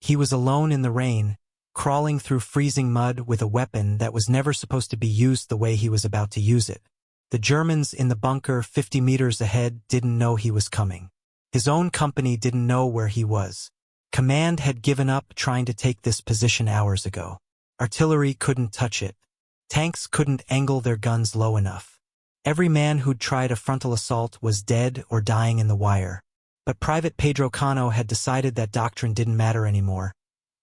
He was alone in the rain, crawling through freezing mud with a weapon that was never supposed to be used the way he was about to use it. The Germans in the bunker 50 meters ahead didn't know he was coming. His own company didn't know where he was. Command had given up trying to take this position hours ago. Artillery couldn't touch it. Tanks couldn't angle their guns low enough. Every man who'd tried a frontal assault was dead or dying in the wire. But Private Pedro Cano had decided that doctrine didn't matter anymore,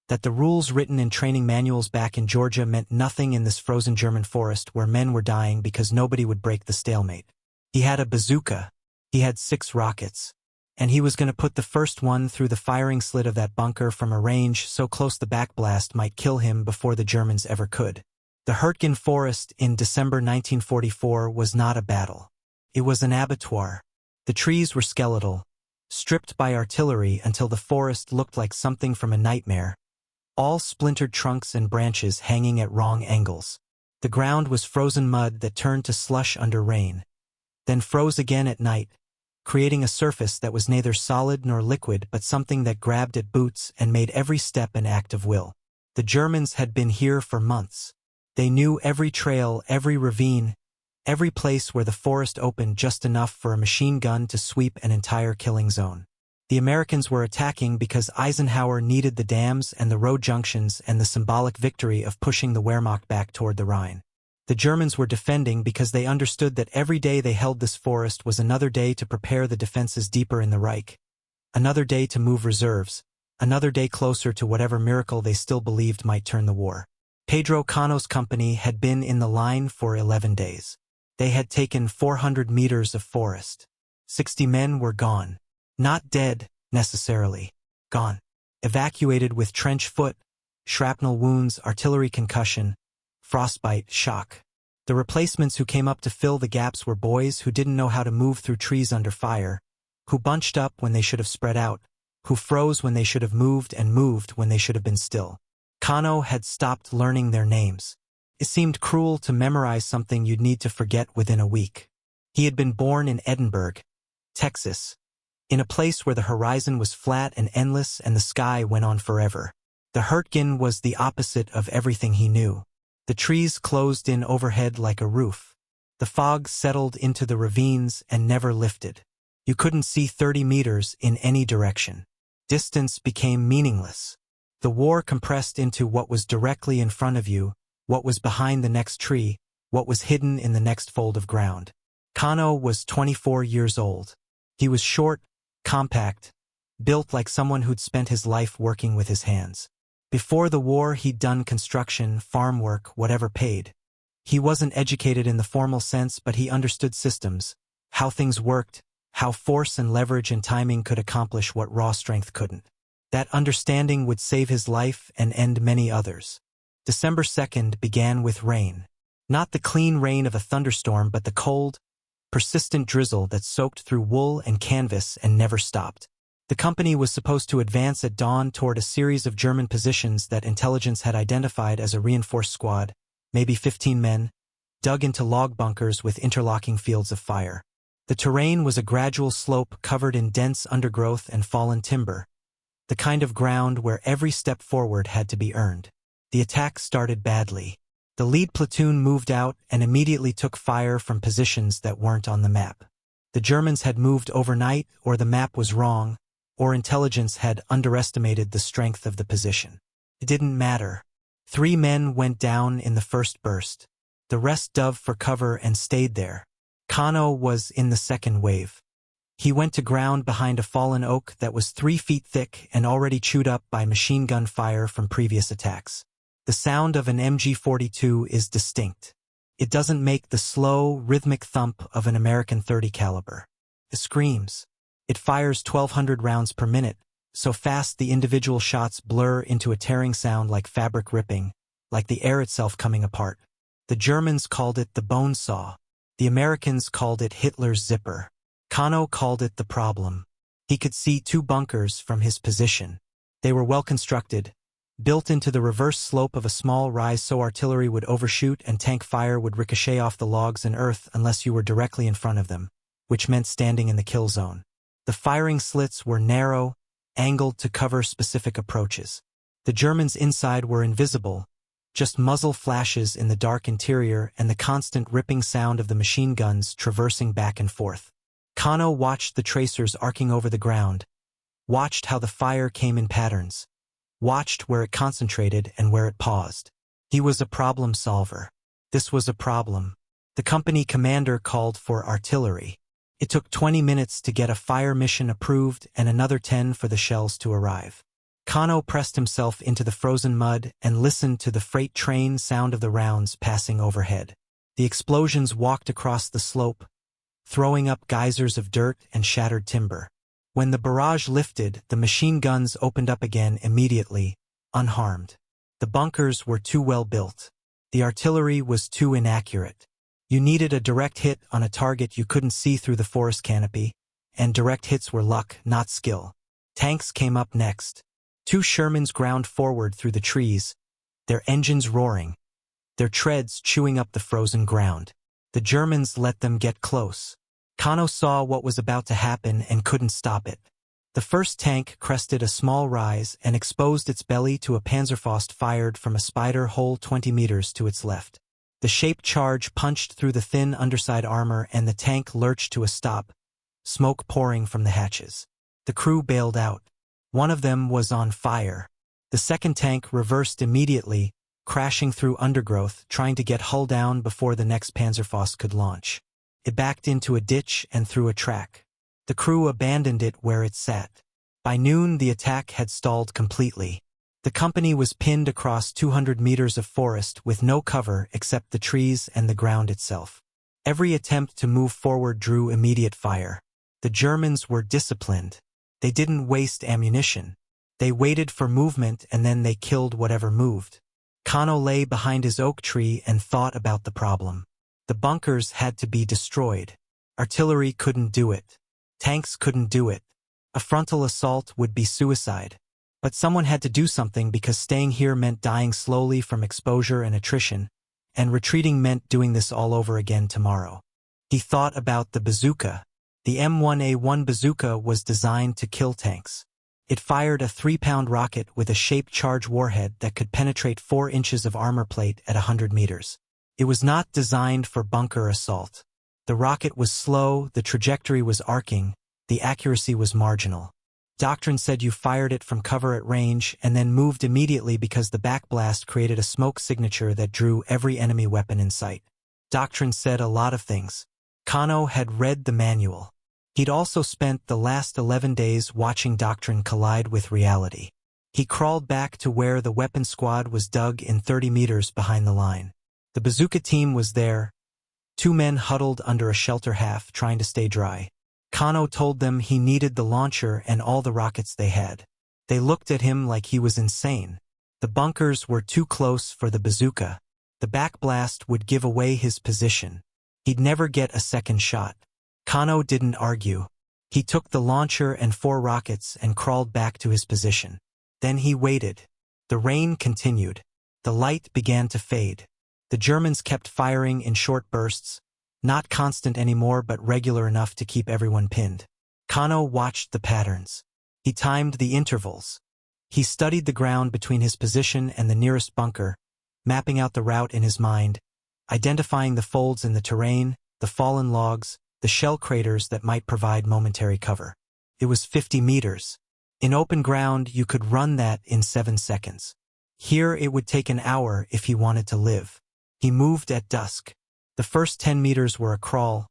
that the rules written in training manuals back in Georgia meant nothing in this frozen German forest where men were dying because nobody would break the stalemate. He had a bazooka. He had 6 rockets. And he was going to put the first one through the firing slit of that bunker from a range so close the backblast might kill him before the Germans ever could. The Hürtgen Forest in December 1944 was not a battle. It was an abattoir. The trees were skeletal, stripped by artillery until the forest looked like something from a nightmare, all splintered trunks and branches hanging at wrong angles. The ground was frozen mud that turned to slush under rain, then froze again at night, creating a surface that was neither solid nor liquid but something that grabbed at boots and made every step an act of will. The Germans had been here for months. They knew every trail, every ravine, every place where the forest opened just enough for a machine gun to sweep an entire killing zone. The Americans were attacking because Eisenhower needed the dams and the road junctions and the symbolic victory of pushing the Wehrmacht back toward the Rhine. The Germans were defending because they understood that every day they held this forest was another day to prepare the defenses deeper in the Reich, another day to move reserves, another day closer to whatever miracle they still believed might turn the war. Pedro Cano's company had been in the line for 11 days. They had taken 400 meters of forest. 60 men were gone. Not dead, necessarily. Gone. Evacuated with trench foot, shrapnel wounds, artillery concussion, frostbite, shock. The replacements who came up to fill the gaps were boys who didn't know how to move through trees under fire, who bunched up when they should have spread out, who froze when they should have moved and moved when they should have been still. Cano had stopped learning their names. It seemed cruel to memorize something you'd need to forget within a week. He had been born in Edinburgh, Texas, in a place where the horizon was flat and endless and the sky went on forever. The Hürtgen was the opposite of everything he knew. The trees closed in overhead like a roof. The fog settled into the ravines and never lifted. You couldn't see 30 meters in any direction. Distance became meaningless. The war compressed into what was directly in front of you, what was behind the next tree, what was hidden in the next fold of ground. Cano was 24 years old. He was short, compact, built like someone who'd spent his life working with his hands. Before the war, he'd done construction, farm work, whatever paid. He wasn't educated in the formal sense, but he understood systems, how things worked, how force and leverage and timing could accomplish what raw strength couldn't. That understanding would save his life and end many others. December 2nd began with rain. Not the clean rain of a thunderstorm, but the cold, persistent drizzle that soaked through wool and canvas and never stopped. The company was supposed to advance at dawn toward a series of German positions that intelligence had identified as a reinforced squad, maybe 15 men, dug into log bunkers with interlocking fields of fire. The terrain was a gradual slope covered in dense undergrowth and fallen timber, the kind of ground where every step forward had to be earned. The attack started badly. The lead platoon moved out and immediately took fire from positions that weren't on the map. The Germans had moved overnight, or the map was wrong, or intelligence had underestimated the strength of the position. It didn't matter. 3 men went down in the first burst. The rest dove for cover and stayed there. Cano was in the second wave. He went to ground behind a fallen oak that was 3 feet thick and already chewed up by machine gun fire from previous attacks. The sound of an MG-42 is distinct. It doesn't make the slow, rhythmic thump of an American .30 caliber. It screams. It fires 1,200 rounds per minute, so fast the individual shots blur into a tearing sound like fabric ripping, like the air itself coming apart. The Germans called it the bone saw. The Americans called it Hitler's zipper. Cano called it the problem. He could see 2 bunkers from his position. They were well constructed, built into the reverse slope of a small rise so artillery would overshoot and tank fire would ricochet off the logs and earth unless you were directly in front of them, which meant standing in the kill zone. The firing slits were narrow, angled to cover specific approaches. The Germans inside were invisible, just muzzle flashes in the dark interior and the constant ripping sound of the machine guns traversing back and forth. Cano watched the tracers arcing over the ground, watched how the fire came in patterns, watched where it concentrated and where it paused. He was a problem solver. This was a problem. The company commander called for artillery. It took 20 minutes to get a fire mission approved and another 10 for the shells to arrive. Cano pressed himself into the frozen mud and listened to the freight train sound of the rounds passing overhead. The explosions walked across the slope, throwing up geysers of dirt and shattered timber. When the barrage lifted, the machine guns opened up again immediately, unharmed. The bunkers were too well built. The artillery was too inaccurate. You needed a direct hit on a target you couldn't see through the forest canopy, and direct hits were luck, not skill. Tanks came up next. 2 Shermans ground forward through the trees, their engines roaring, their treads chewing up the frozen ground. The Germans let them get close. Cano saw what was about to happen and couldn't stop it. The first tank crested a small rise and exposed its belly to a Panzerfaust fired from a spider hole 20 meters to its left. The shaped charge punched through the thin underside armor and the tank lurched to a stop, smoke pouring from the hatches. The crew bailed out. One of them was on fire. The second tank reversed immediately, crashing through undergrowth, trying to get hull down before the next Panzerfaust could launch. It backed into a ditch and through a track. The crew abandoned it where it sat. By noon, the attack had stalled completely. The company was pinned across 200 meters of forest with no cover except the trees and the ground itself. Every attempt to move forward drew immediate fire. The Germans were disciplined. They didn't waste ammunition. They waited for movement and then they killed whatever moved. Cano lay behind his oak tree and thought about the problem. The bunkers had to be destroyed. Artillery couldn't do it. Tanks couldn't do it. A frontal assault would be suicide. But someone had to do something because staying here meant dying slowly from exposure and attrition, and retreating meant doing this all over again tomorrow. He thought about the bazooka. The M1A1 bazooka was designed to kill tanks. It fired a 3-pound rocket with a shaped charge warhead that could penetrate 4 inches of armor plate at 100 meters. It was not designed for bunker assault. The rocket was slow, the trajectory was arcing, the accuracy was marginal. Doctrine said you fired it from cover at range and then moved immediately because the backblast created a smoke signature that drew every enemy weapon in sight. Doctrine said a lot of things. Cano had read the manual. He'd also spent the last 11 days watching Doctrine collide with reality. He crawled back to where the weapon squad was dug in 30 meters behind the line. The bazooka team was there, 2 men huddled under a shelter half trying to stay dry. Cano told them he needed the launcher and all the rockets they had. They looked at him like he was insane. The bunkers were too close for the bazooka. The backblast would give away his position. He'd never get a second shot. Cano didn't argue. He took the launcher and 4 rockets and crawled back to his position. Then he waited. The rain continued. The light began to fade. The Germans kept firing in short bursts, not constant anymore but regular enough to keep everyone pinned. Cano watched the patterns. He timed the intervals. He studied the ground between his position and the nearest bunker, mapping out the route in his mind, identifying the folds in the terrain, the fallen logs, the shell craters that might provide momentary cover. It was 50 meters. In open ground, you could run that in 7 seconds. Here it would take an hour if he wanted to live. He moved at dusk. The first 10 meters were a crawl,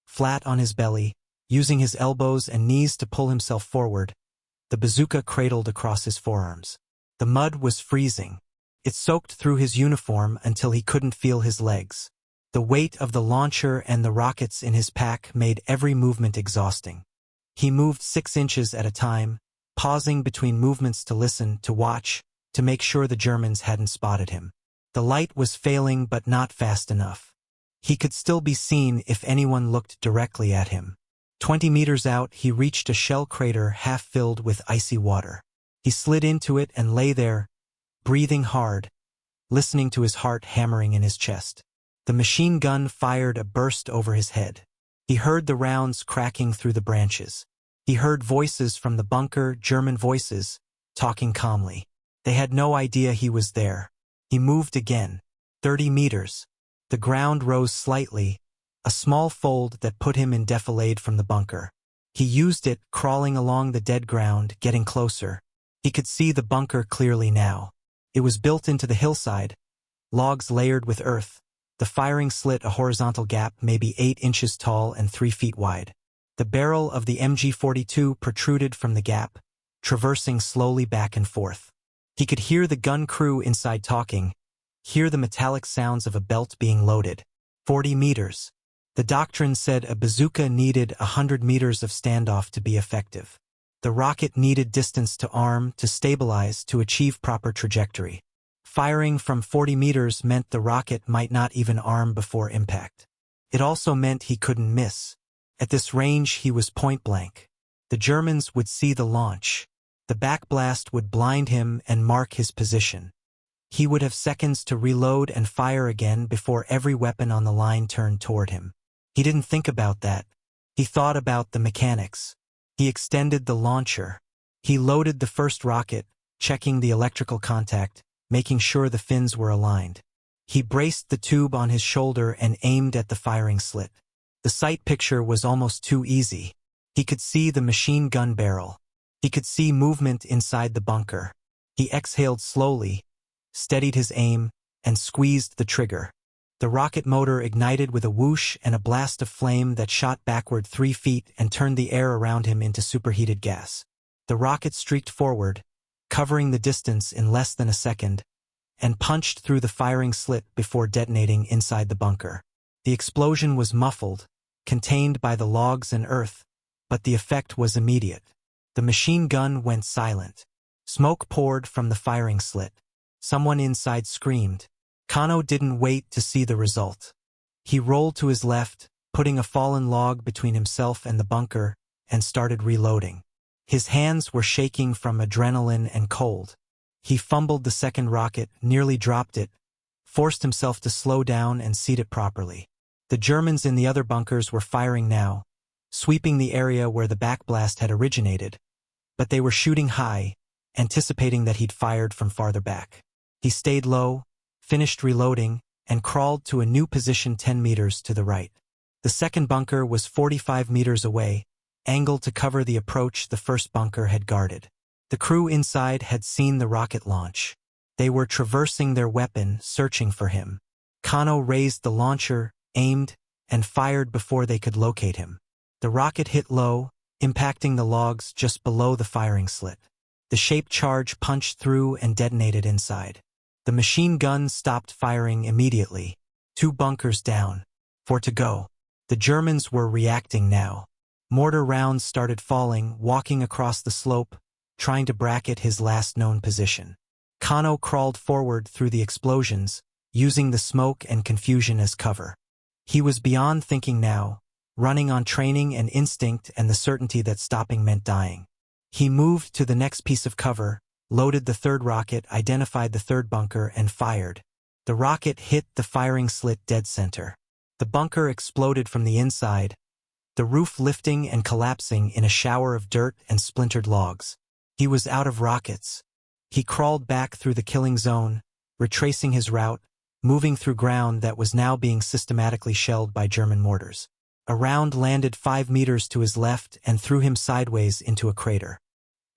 flat on his belly, using his elbows and knees to pull himself forward. The bazooka cradled across his forearms. The mud was freezing. It soaked through his uniform until he couldn't feel his legs. The weight of the launcher and the rockets in his pack made every movement exhausting. He moved 6 inches at a time, pausing between movements to listen, to watch, to make sure the Germans hadn't spotted him. The light was failing but not fast enough. He could still be seen if anyone looked directly at him. 20 meters out, he reached a shell crater half filled with icy water. He slid into it and lay there, breathing hard, listening to his heart hammering in his chest. The machine gun fired a burst over his head. He heard the rounds cracking through the branches. He heard voices from the bunker, German voices, talking calmly. They had no idea he was there. He moved again. 30 meters. The ground rose slightly, a small fold that put him in defilade from the bunker. He used it, crawling along the dead ground, getting closer. He could see the bunker clearly now. It was built into the hillside, logs layered with earth. The firing slit a horizontal gap maybe 8 inches tall and 3 feet wide. The barrel of the MG-42 protruded from the gap, traversing slowly back and forth. He could hear the gun crew inside talking, hear the metallic sounds of a belt being loaded. 40 meters. The Doctrine said a bazooka needed 100 meters of standoff to be effective. The rocket needed distance to arm, to stabilize, to achieve proper trajectory. Firing from 40 meters meant the rocket might not even arm before impact. It also meant he couldn't miss. At this range he was point blank. The Germans would see the launch. The backblast would blind him and mark his position. He would have seconds to reload and fire again before every weapon on the line turned toward him. He didn't think about that. He thought about the mechanics. He extended the launcher. He loaded the first rocket, checking the electrical contact, making sure the fins were aligned. He braced the tube on his shoulder and aimed at the firing slit. The sight picture was almost too easy. He could see the machine gun barrel. He could see movement inside the bunker. He exhaled slowly, steadied his aim, and squeezed the trigger. The rocket motor ignited with a whoosh and a blast of flame that shot backward 3 feet and turned the air around him into superheated gas. The rocket streaked forward, covering the distance in less than a second, and punched through the firing slit before detonating inside the bunker. The explosion was muffled, contained by the logs and earth, but the effect was immediate. The machine gun went silent. Smoke poured from the firing slit. Someone inside screamed. Cano didn't wait to see the result. He rolled to his left, putting a fallen log between himself and the bunker, and started reloading. His hands were shaking from adrenaline and cold. He fumbled the second rocket, nearly dropped it, forced himself to slow down and seat it properly. The Germans in the other bunkers were firing now, sweeping the area where the backblast had originated, but they were shooting high, anticipating that he'd fired from farther back. He stayed low, finished reloading, and crawled to a new position 10 meters to the right. The second bunker was 45 meters away, angled to cover the approach the first bunker had guarded. The crew inside had seen the rocket launch. They were traversing their weapon, searching for him. Cano raised the launcher, aimed, and fired before they could locate him. The rocket hit low, impacting the logs just below the firing slit. The shaped charge punched through and detonated inside. The machine gun stopped firing immediately. 2 bunkers down. 4 to go. The Germans were reacting now. Mortar rounds started falling, walking across the slope, trying to bracket his last known position. Cano crawled forward through the explosions, using the smoke and confusion as cover. He was beyond thinking now, running on training and instinct and the certainty that stopping meant dying. He moved to the next piece of cover, loaded the third rocket, identified the third bunker, and fired. The rocket hit the firing slit dead center. The bunker exploded from the inside, the roof lifting and collapsing in a shower of dirt and splintered logs. He was out of rockets. He crawled back through the killing zone, retracing his route, moving through ground that was now being systematically shelled by German mortars. A round landed 5 meters to his left and threw him sideways into a crater.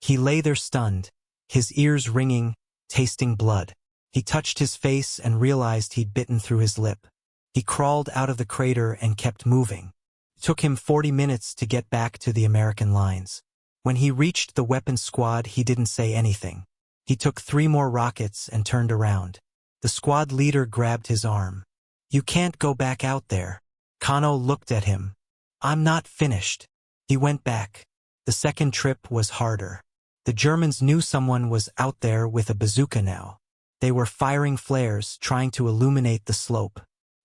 He lay there stunned, his ears ringing, tasting blood. He touched his face and realized he'd bitten through his lip. He crawled out of the crater and kept moving. It took him 40 minutes to get back to the American lines. When he reached the weapons squad, he didn't say anything. He took 3 more rockets and turned around. The squad leader grabbed his arm. "You can't go back out there." Cano looked at him. "I'm not finished." He went back. The second trip was harder. The Germans knew someone was out there with a bazooka now. They were firing flares, trying to illuminate the slope.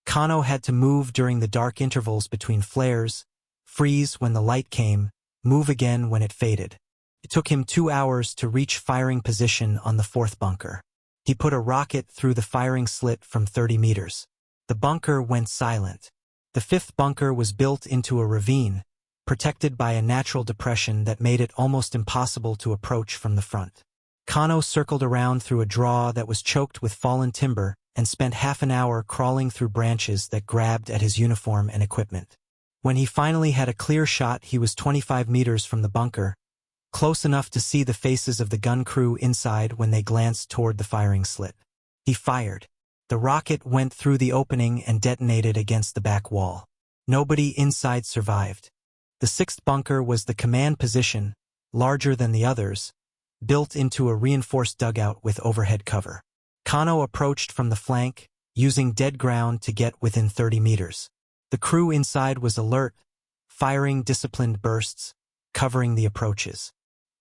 Cano had to move during the dark intervals between flares, freeze when the light came, move again when it faded. It took him 2 hours to reach firing position on the 4th bunker. He put a rocket through the firing slit from 30 meters. The bunker went silent. The 5th bunker was built into a ravine, protected by a natural depression that made it almost impossible to approach from the front. Cano circled around through a draw that was choked with fallen timber and spent half an hour crawling through branches that grabbed at his uniform and equipment. When he finally had a clear shot, he was 25 meters from the bunker, close enough to see the faces of the gun crew inside when they glanced toward the firing slit. He fired. The rocket went through the opening and detonated against the back wall. Nobody inside survived. The sixth bunker was the command position, larger than the others, built into a reinforced dugout with overhead cover. Cano approached from the flank, using dead ground to get within 30 meters. The crew inside was alert, firing disciplined bursts, covering the approaches.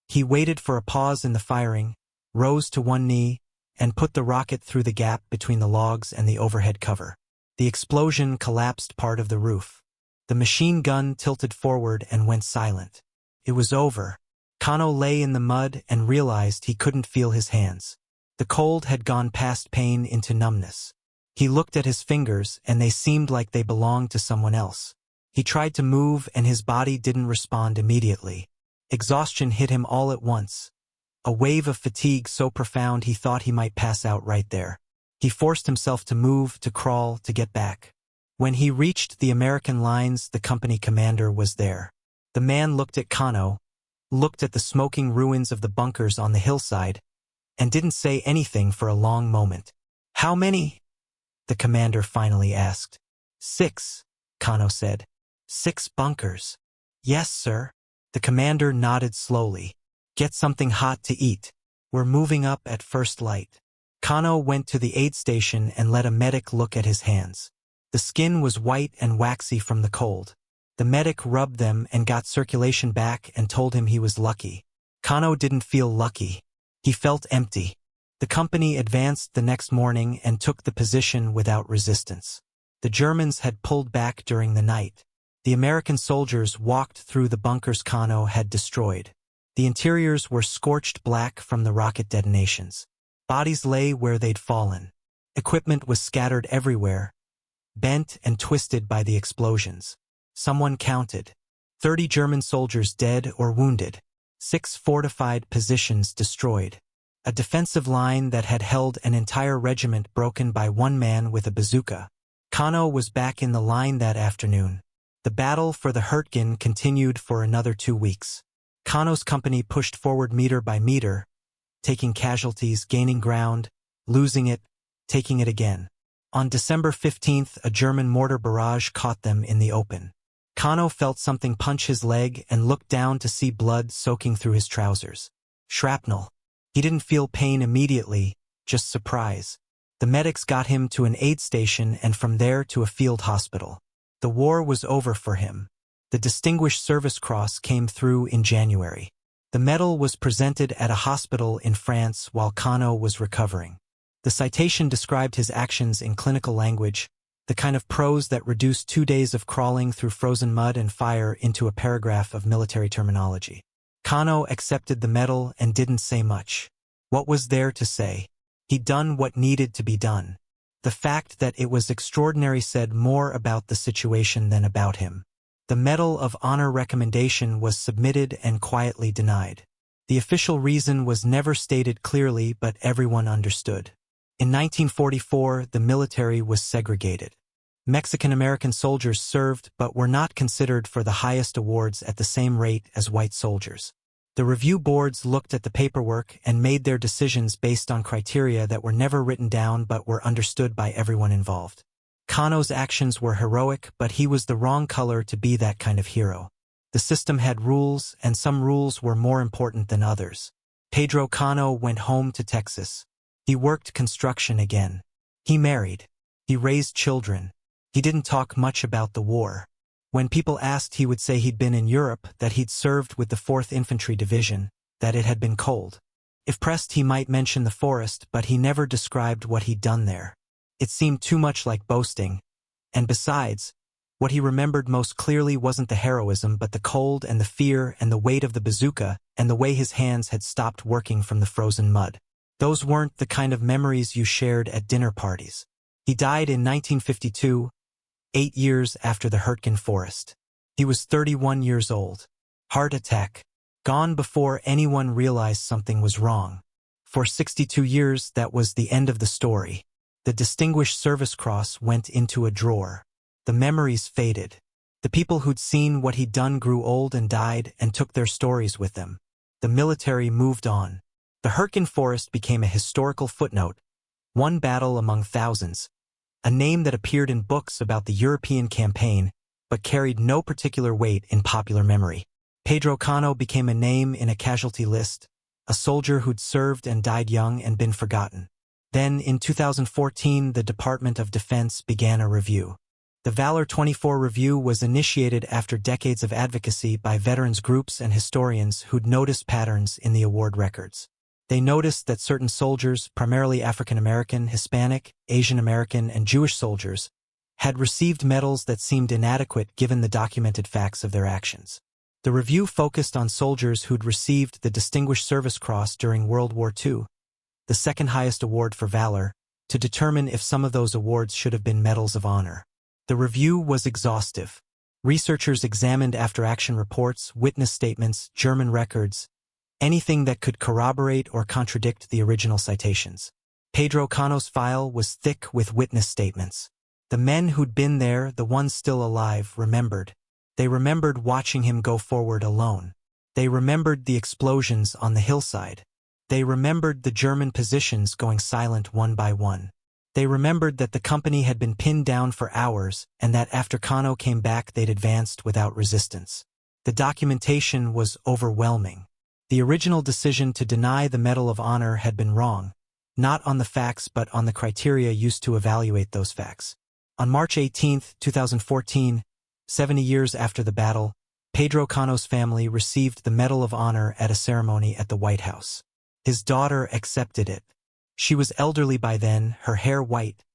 He waited for a pause in the firing, rose to one knee, and put the rocket through the gap between the logs and the overhead cover. The explosion collapsed part of the roof. The machine gun tilted forward and went silent. It was over. Cano lay in the mud and realized he couldn't feel his hands. The cold had gone past pain into numbness. He looked at his fingers and they seemed like they belonged to someone else. He tried to move and his body didn't respond immediately. Exhaustion hit him all at once. A wave of fatigue so profound he thought he might pass out right there. He forced himself to move, to crawl, to get back. When he reached the American lines, the company commander was there. The man looked at Cano, looked at the smoking ruins of the bunkers on the hillside, and didn't say anything for a long moment. "How many?" the commander finally asked. "6, Cano said. 6 bunkers." "Yes, sir." The commander nodded slowly. "Get something hot to eat. We're moving up at first light." Cano went to the aid station and let a medic look at his hands. The skin was white and waxy from the cold. The medic rubbed them and got circulation back and told him he was lucky. Cano didn't feel lucky. He felt empty. The company advanced the next morning and took the position without resistance. The Germans had pulled back during the night. The American soldiers walked through the bunkers Cano had destroyed. The interiors were scorched black from the rocket detonations. Bodies lay where they'd fallen. Equipment was scattered everywhere, bent and twisted by the explosions. Someone counted. 30 German soldiers dead or wounded. 6 fortified positions destroyed. A defensive line that had held an entire regiment broken by one man with a bazooka. Cano was back in the line that afternoon. The battle for the Hürtgen continued for another 2 weeks. Cano's company pushed forward meter by meter, taking casualties, gaining ground, losing it, taking it again. On December 15th, a German mortar barrage caught them in the open. Cano felt something punch his leg and looked down to see blood soaking through his trousers. Shrapnel. He didn't feel pain immediately, just surprise. The medics got him to an aid station and from there to a field hospital. The war was over for him. The Distinguished Service Cross came through in January. The medal was presented at a hospital in France while Cano was recovering. The citation described his actions in clinical language, the kind of prose that reduced 2 days of crawling through frozen mud and fire into a paragraph of military terminology. Cano accepted the medal and didn't say much. What was there to say? He'd done what needed to be done. The fact that it was extraordinary said more about the situation than about him. The Medal of Honor recommendation was submitted and quietly denied. The official reason was never stated clearly, but everyone understood. In 1944, the military was segregated. Mexican-American soldiers served but were not considered for the highest awards at the same rate as white soldiers. The review boards looked at the paperwork and made their decisions based on criteria that were never written down but were understood by everyone involved. Cano's actions were heroic, but he was the wrong color to be that kind of hero. The system had rules, and some rules were more important than others. Pedro Cano went home to Texas. He worked construction again. He married. He raised children. He didn't talk much about the war. When people asked, he would say he'd been in Europe, that he'd served with the 4th Infantry Division, that it had been cold. If pressed, he might mention the forest, but he never described what he'd done there. It seemed too much like boasting. And besides, what he remembered most clearly wasn't the heroism but the cold and the fear and the weight of the bazooka and the way his hands had stopped working from the frozen mud. Those weren't the kind of memories you shared at dinner parties. He died in 1952, 8 years after the Hürtgen Forest. He was 31 years old. Heart attack. Gone before anyone realized something was wrong. For 62 years, that was the end of the story. The Distinguished Service Cross went into a drawer. The memories faded. The people who'd seen what he'd done grew old and died and took their stories with them. The military moved on. The Hürtgen Forest became a historical footnote, one battle among thousands, a name that appeared in books about the European campaign but carried no particular weight in popular memory. Pedro Cano became a name in a casualty list, a soldier who'd served and died young and been forgotten. Then, in 2014, the Department of Defense began a review. The Valor 24 review was initiated after decades of advocacy by veterans groups and historians who'd noticed patterns in the award records. They noticed that certain soldiers, primarily African American, Hispanic, Asian American, and Jewish soldiers, had received medals that seemed inadequate given the documented facts of their actions. The review focused on soldiers who'd received the Distinguished Service Cross during World War II, the second highest award for valor, to determine if some of those awards should have been medals of honor. The review was exhaustive. Researchers examined after-action reports, witness statements, German records, anything that could corroborate or contradict the original citations. Pedro Cano's file was thick with witness statements. The men who'd been there, the ones still alive, remembered. They remembered watching him go forward alone. They remembered the explosions on the hillside. They remembered the German positions going silent one by one. They remembered that the company had been pinned down for hours and that after Cano came back they'd advanced without resistance. The documentation was overwhelming. The original decision to deny the Medal of Honor had been wrong, not on the facts but on the criteria used to evaluate those facts. On March 18, 2014, 70 years after the battle, Pedro Cano's family received the Medal of Honor at a ceremony at the White House. His daughter accepted it. She was elderly by then, her hair white,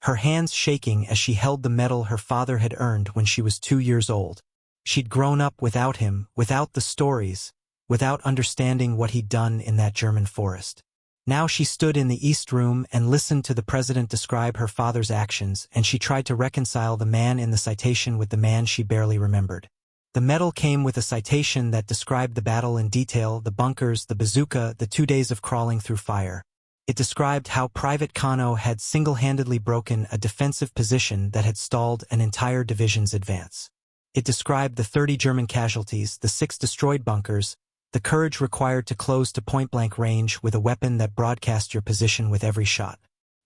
her hands shaking as she held the medal her father had earned when she was 2 years old. She'd grown up without him, without the stories, without understanding what he'd done in that German forest. Now she stood in the East Room and listened to the president describe her father's actions, and she tried to reconcile the man in the citation with the man she barely remembered. The medal came with a citation that described the battle in detail, the bunkers, the bazooka, the 2 days of crawling through fire. It described how Private Cano had single-handedly broken a defensive position that had stalled an entire division's advance. It described the 30 German casualties, the 6 destroyed bunkers, the courage required to close to point-blank range with a weapon that broadcast your position with every shot.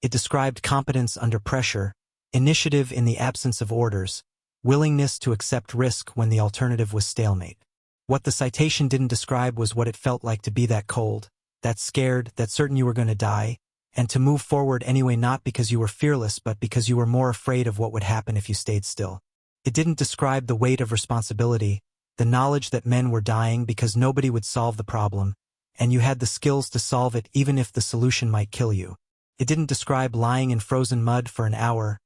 It described competence under pressure, initiative in the absence of orders, willingness to accept risk when the alternative was stalemate. What the citation didn't describe was what it felt like to be that cold, that scared, that certain you were going to die, and to move forward anyway, not because you were fearless but because you were more afraid of what would happen if you stayed still. It didn't describe the weight of responsibility, the knowledge that men were dying because nobody would solve the problem, and you had the skills to solve it even if the solution might kill you. It didn't describe lying in frozen mud for an hour,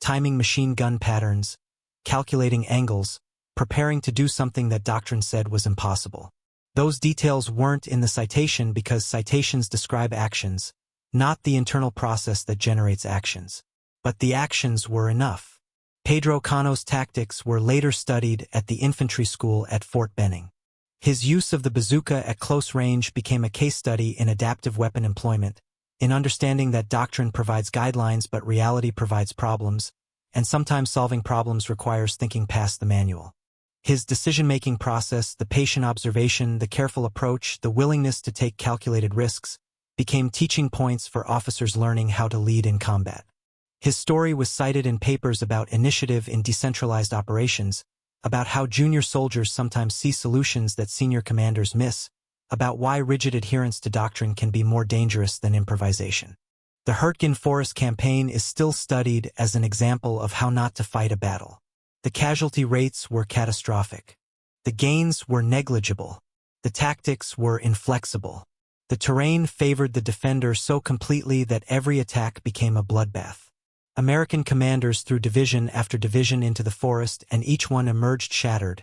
timing machine gun patterns, calculating angles, preparing to do something that Doctrine said was impossible. Those details weren't in the citation because citations describe actions, not the internal process that generates actions. But the actions were enough. Pedro Cano's tactics were later studied at the infantry school at Fort Benning. His use of the bazooka at close range became a case study in adaptive weapon employment, in understanding that Doctrine provides guidelines but reality provides problems, and sometimes solving problems requires thinking past the manual. His decision-making process, the patient observation, the careful approach, the willingness to take calculated risks, became teaching points for officers learning how to lead in combat. His story was cited in papers about initiative in decentralized operations, about how junior soldiers sometimes see solutions that senior commanders miss, about why rigid adherence to Doctrine can be more dangerous than improvisation. The Hürtgen Forest campaign is still studied as an example of how not to fight a battle. The casualty rates were catastrophic. The gains were negligible. The tactics were inflexible. The terrain favored the defender so completely that every attack became a bloodbath. American commanders threw division after division into the forest and each one emerged shattered,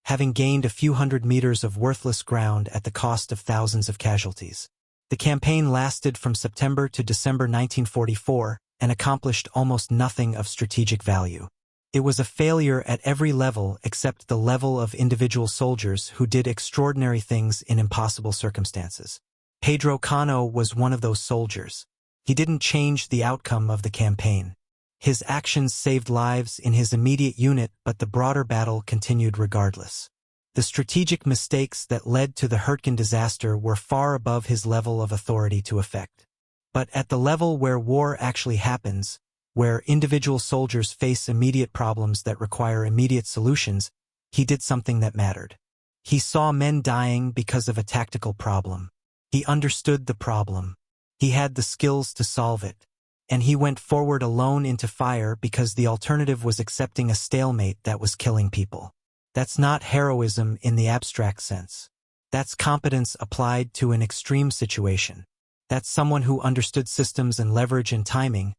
having gained a few hundred meters of worthless ground at the cost of thousands of casualties. The campaign lasted from September to December 1944 and accomplished almost nothing of strategic value. It was a failure at every level except the level of individual soldiers who did extraordinary things in impossible circumstances. Pedro Cano was one of those soldiers. He didn't change the outcome of the campaign. His actions saved lives in his immediate unit, but the broader battle continued regardless. The strategic mistakes that led to the Hürtgen disaster were far above his level of authority to effect. But at the level where war actually happens, where individual soldiers face immediate problems that require immediate solutions, he did something that mattered. He saw men dying because of a tactical problem. He understood the problem. He had the skills to solve it. And he went forward alone into fire because the alternative was accepting a stalemate that was killing people. That's not heroism in the abstract sense. That's competence applied to an extreme situation. That's someone who understood systems and leverage and timing,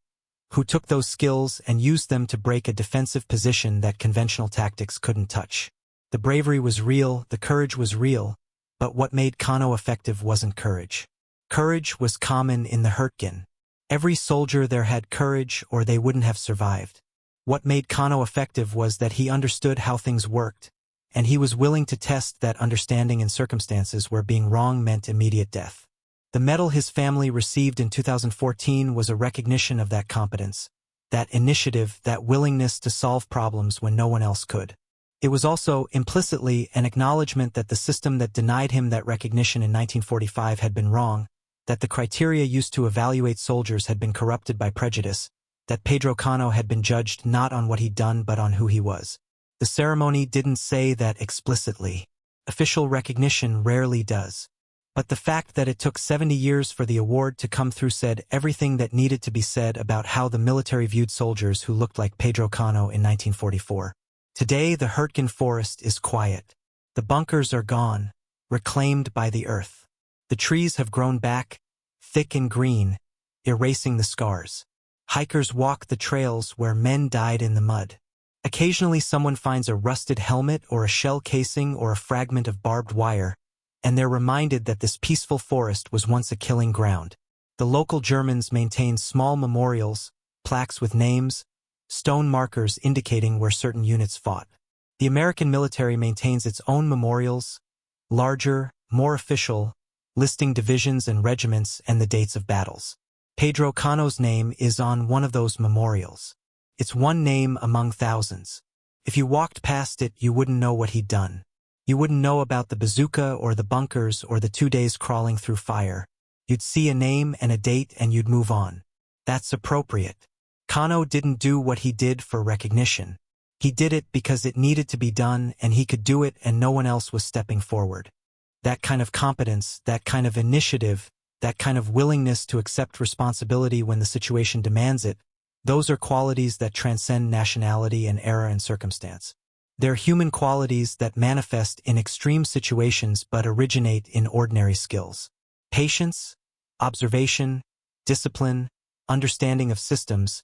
who took those skills and used them to break a defensive position that conventional tactics couldn't touch. The bravery was real, the courage was real, but what made Cano effective wasn't courage. Courage was common in the Hürtgen. Every soldier there had courage or they wouldn't have survived. What made Cano effective was that he understood how things worked, and he was willing to test that understanding in circumstances where being wrong meant immediate death. The medal his family received in 2014 was a recognition of that competence, that initiative, that willingness to solve problems when no one else could. It was also, implicitly, an acknowledgement that the system that denied him that recognition in 1945 had been wrong, that the criteria used to evaluate soldiers had been corrupted by prejudice, that Pedro Cano had been judged not on what he'd done but on who he was. The ceremony didn't say that explicitly. Official recognition rarely does. But the fact that it took 70 years for the award to come through said everything that needed to be said about how the military viewed soldiers who looked like Pedro Cano in 1944. Today, the Hürtgen Forest is quiet. The bunkers are gone, reclaimed by the earth. The trees have grown back, thick and green, erasing the scars. Hikers walk the trails where men died in the mud. Occasionally someone finds a rusted helmet or a shell casing or a fragment of barbed wire, and they're reminded that this peaceful forest was once a killing ground. The local Germans maintain small memorials, plaques with names, stone markers indicating where certain units fought. The American military maintains its own memorials, larger, more official, listing divisions and regiments and the dates of battles. Pedro Cano's name is on one of those memorials. It's one name among thousands. If you walked past it, you wouldn't know what he'd done. You wouldn't know about the bazooka or the bunkers or the 2 days crawling through fire. You'd see a name and a date and you'd move on. That's appropriate. Cano didn't do what he did for recognition. He did it because it needed to be done and he could do it and no one else was stepping forward. That kind of competence, that kind of initiative, that kind of willingness to accept responsibility when the situation demands it, those are qualities that transcend nationality and era and circumstance. They're human qualities that manifest in extreme situations but originate in ordinary skills. Patience, observation, discipline, understanding of systems,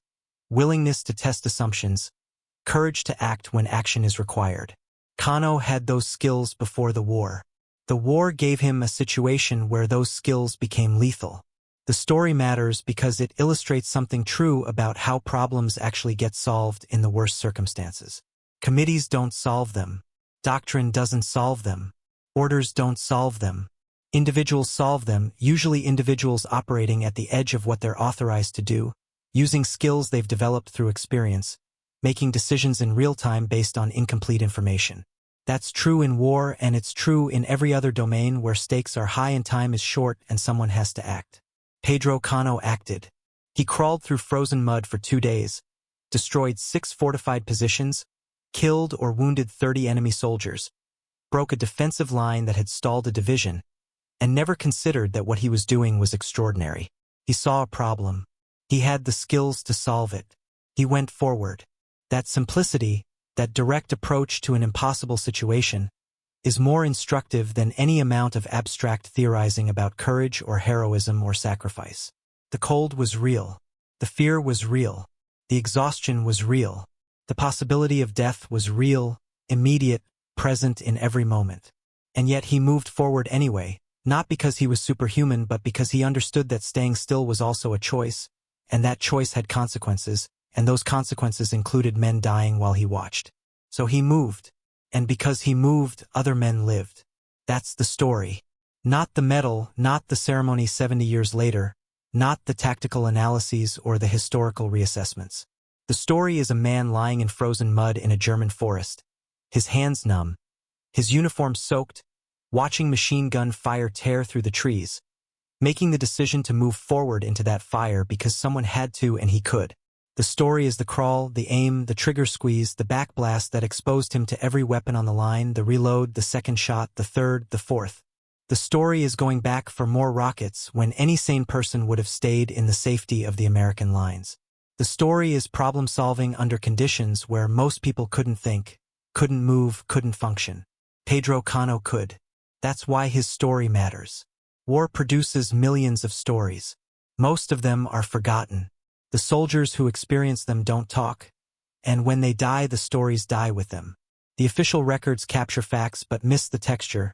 willingness to test assumptions, courage to act when action is required. Cano had those skills before the war. The war gave him a situation where those skills became lethal. The story matters because it illustrates something true about how problems actually get solved in the worst circumstances. Committees don't solve them. Doctrine doesn't solve them. Orders don't solve them. Individuals solve them, usually individuals operating at the edge of what they're authorized to do, using skills they've developed through experience, making decisions in real time based on incomplete information. That's true in war and it's true in every other domain where stakes are high and time is short and someone has to act. Pedro Cano acted. He crawled through frozen mud for 2 days, destroyed 6 fortified positions, killed or wounded 30 enemy soldiers, broke a defensive line that had stalled a division, and never considered that what he was doing was extraordinary. He saw a problem. He had the skills to solve it. He went forward. That simplicity, that direct approach to an impossible situation, is more instructive than any amount of abstract theorizing about courage or heroism or sacrifice. The cold was real. The fear was real. The exhaustion was real. The possibility of death was real, immediate, present in every moment. And yet he moved forward anyway, not because he was superhuman but because he understood that staying still was also a choice, and that choice had consequences, and those consequences included men dying while he watched. So he moved, and because he moved, other men lived. That's the story. Not the medal, not the ceremony 70 years later, not the tactical analyses or the historical reassessments. The story is a man lying in frozen mud in a German forest, his hands numb, his uniform soaked, watching machine gun fire tear through the trees, making the decision to move forward into that fire because someone had to and he could. The story is the crawl, the aim, the trigger squeeze, the backblast that exposed him to every weapon on the line, the reload, the second shot, the third, the fourth. The story is going back for more rockets when any sane person would have stayed in the safety of the American lines. The story is problem-solving under conditions where most people couldn't think, couldn't move, couldn't function. Pedro Cano could. That's why his story matters. War produces millions of stories. Most of them are forgotten. The soldiers who experience them don't talk, and when they die, the stories die with them. The official records capture facts but miss the texture,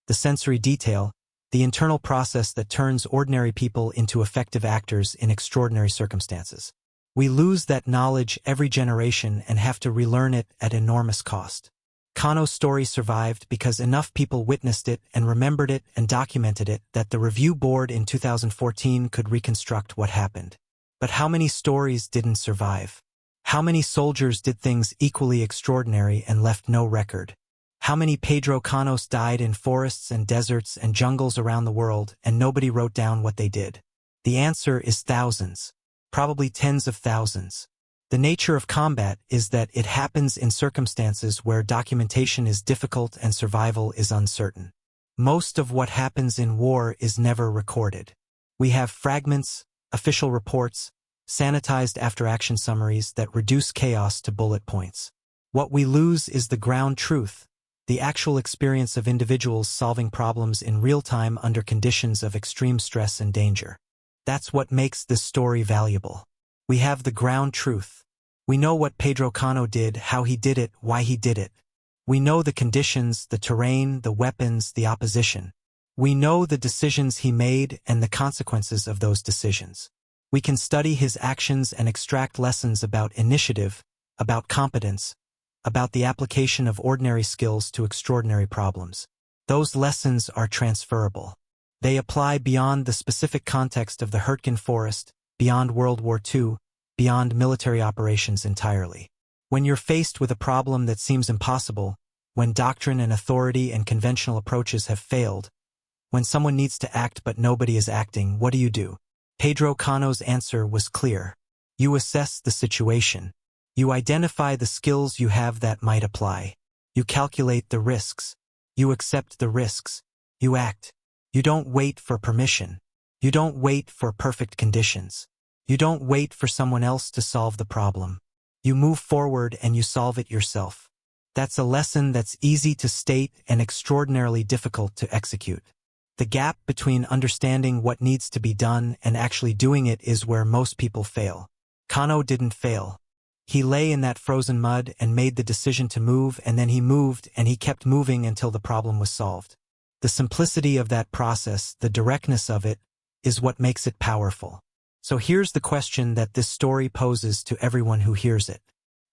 the sensory detail, the internal process that turns ordinary people into effective actors in extraordinary circumstances. We lose that knowledge every generation and have to relearn it at enormous cost. Cano's story survived because enough people witnessed it and remembered it and documented it that the review board in 2014 could reconstruct what happened. But how many stories didn't survive? How many soldiers did things equally extraordinary and left no record? How many Pedro Canos died in forests and deserts and jungles around the world and nobody wrote down what they did? The answer is thousands, probably tens of thousands. The nature of combat is that it happens in circumstances where documentation is difficult and survival is uncertain. Most of what happens in war is never recorded. We have fragments, official reports, sanitized after-action summaries that reduce chaos to bullet points. What we lose is the ground truth, the actual experience of individuals solving problems in real time under conditions of extreme stress and danger. That's what makes this story valuable. We have the ground truth. We know what Pedro Cano did, how he did it, why he did it. We know the conditions, the terrain, the weapons, the opposition. We know the decisions he made and the consequences of those decisions. We can study his actions and extract lessons about initiative, about competence, about the application of ordinary skills to extraordinary problems. Those lessons are transferable. They apply beyond the specific context of the Hürtgen Forest, beyond World War II, beyond military operations entirely. When you're faced with a problem that seems impossible, when doctrine and authority and conventional approaches have failed, when someone needs to act but nobody is acting, what do? Pedro Cano's answer was clear. You assess the situation. You identify the skills you have that might apply. You calculate the risks. You accept the risks. You act. You don't wait for permission. You don't wait for perfect conditions. You don't wait for someone else to solve the problem. You move forward and you solve it yourself. That's a lesson that's easy to state and extraordinarily difficult to execute. The gap between understanding what needs to be done and actually doing it is where most people fail. Cano didn't fail. He lay in that frozen mud and made the decision to move, and then he moved and he kept moving until the problem was solved. The simplicity of that process, the directness of it, is what makes it powerful. So here's the question that this story poses to everyone who hears it.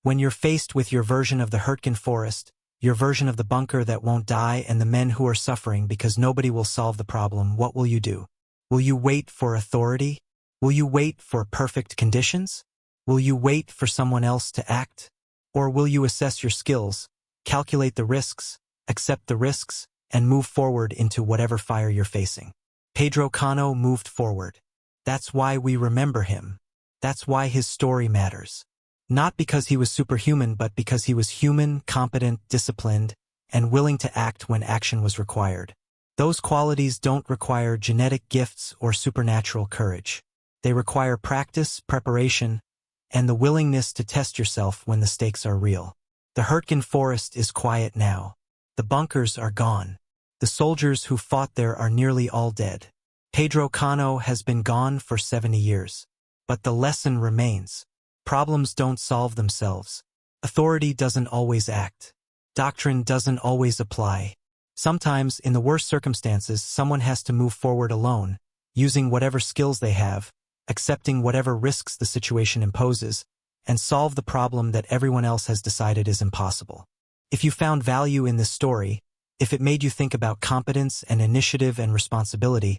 When you're faced with your version of the Hürtgen Forest, your version of the bunker that won't die and the men who are suffering because nobody will solve the problem, what will you do? Will you wait for authority? Will you wait for perfect conditions? Will you wait for someone else to act? Or will you assess your skills, calculate the risks, accept the risks, and move forward into whatever fire you're facing? Pedro Cano moved forward. That's why we remember him. That's why his story matters. Not because he was superhuman, but because he was human, competent, disciplined, and willing to act when action was required. Those qualities don't require genetic gifts or supernatural courage. They require practice, preparation, and the willingness to test yourself when the stakes are real. The Hürtgen Forest is quiet now. The bunkers are gone. The soldiers who fought there are nearly all dead. Pedro Cano has been gone for 70 years. But the lesson remains. Problems don't solve themselves. Authority doesn't always act. Doctrine doesn't always apply. Sometimes, in the worst circumstances, someone has to move forward alone, using whatever skills they have, accepting whatever risks the situation imposes, and solve the problem that everyone else has decided is impossible. If you found value in this story, If it made you think about competence and initiative and responsibility,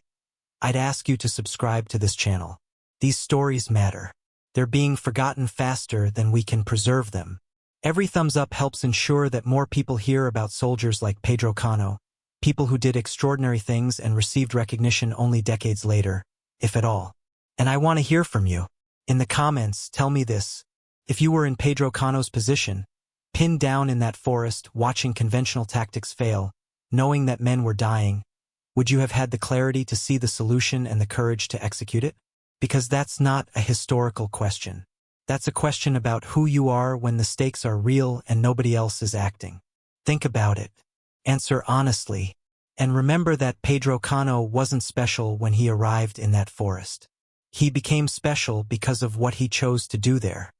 I'd ask you to subscribe to this channel. These stories matter. They're being forgotten faster than we can preserve them. Every thumbs up helps ensure that more people hear about soldiers like Pedro Cano, people who did extraordinary things and received recognition only decades later, if at all. And I want to hear from you. In the comments, tell me this. If you were in Pedro Cano's position, pinned down in that forest, watching conventional tactics fail, knowing that men were dying, would you have had the clarity to see the solution and the courage to execute it? Because that's not a historical question. That's a question about who you are when the stakes are real and nobody else is acting. Think about it. Answer honestly. And remember that Pedro Cano wasn't special when he arrived in that forest. He became special because of what he chose to do there.